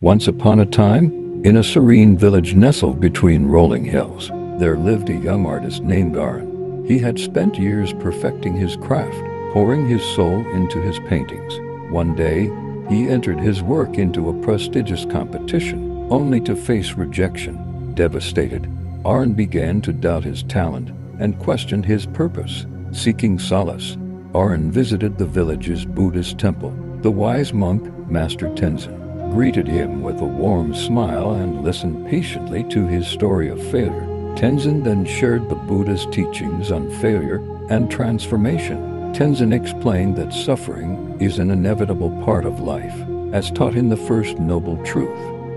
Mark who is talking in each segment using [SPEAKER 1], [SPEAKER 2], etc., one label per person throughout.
[SPEAKER 1] Once upon a time, in a serene village nestled between rolling hills, there lived a young artist named Aaron. He had spent years perfecting his craft, pouring his soul into his paintings. One day, he entered his work into a prestigious competition, only to face rejection. Devastated, Aaron began to doubt his talent and questioned his purpose. Seeking solace, Aaron visited the village's Buddhist temple. The wise monk, Master Tenzin, greeted him with a warm smile and listened patiently to his story of failure. Tenzin then shared the Buddha's teachings on failure and transformation. Tenzin explained that suffering is an inevitable part of life, as taught in the first noble truth.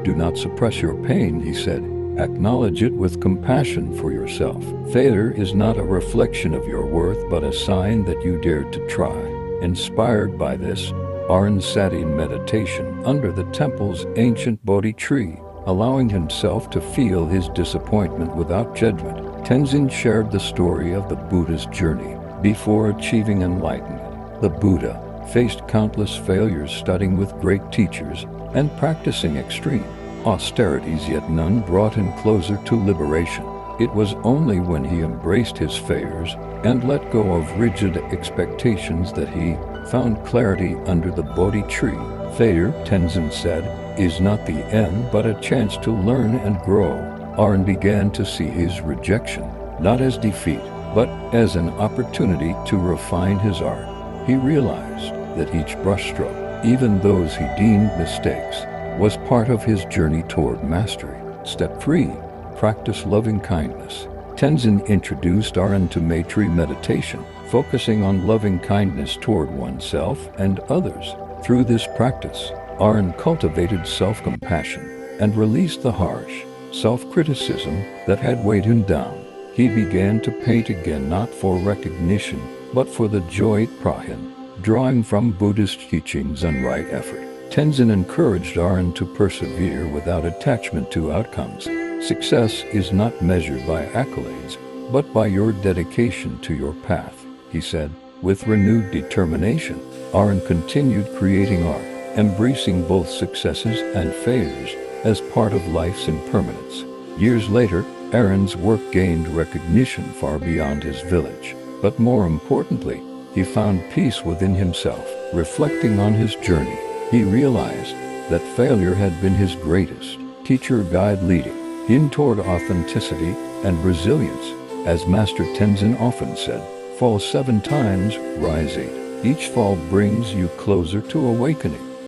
[SPEAKER 1] Do not suppress your pain, he said. Acknowledge it with compassion for yourself. Failure is not a reflection of your worth, but a sign that you dared to try. Inspired by this, Aaron sat in meditation under the temple's ancient Bodhi tree, allowing himself to feel his disappointment without judgment. Tenzin shared the story of the Buddha's journey. Before achieving enlightenment, the Buddha faced countless failures, studying with great teachers and practicing extreme austerities, yet none brought him closer to liberation. It was only when he embraced his failures and let go of rigid expectations that he found clarity under the Bodhi tree. Failure, Tenzin said, is not the end but a chance to learn and grow. Aaron began to see his rejection not as defeat, but as an opportunity to refine his art. He realized that each brushstroke, even those he deemed mistakes, was part of his journey toward mastery. Step 3. Practice loving kindness. Tenzin introduced Aaron to Maitri meditation, focusing on loving kindness toward oneself and others. Through this practice, Aaron cultivated self-compassion and released the harsh self-criticism that had weighed him down. He began to paint again, not for recognition, but for the joy it brought him, drawing from Buddhist teachings on right effort. Tenzin encouraged Aaron to persevere without attachment to outcomes. Success is not measured by accolades, but by your dedication to your path, he said. With renewed determination, Aaron continued creating art, embracing both successes and failures as part of life's impermanence. Years later, Aaron's work gained recognition far beyond his village, but more importantly, he found peace within himself. Reflecting on his journey, he realized that failure had been his greatest teacher, guide, leading him toward authenticity and resilience. As Master Tenzin often said, fall 7 times, rise 8. Each fall brings you closer to awakening.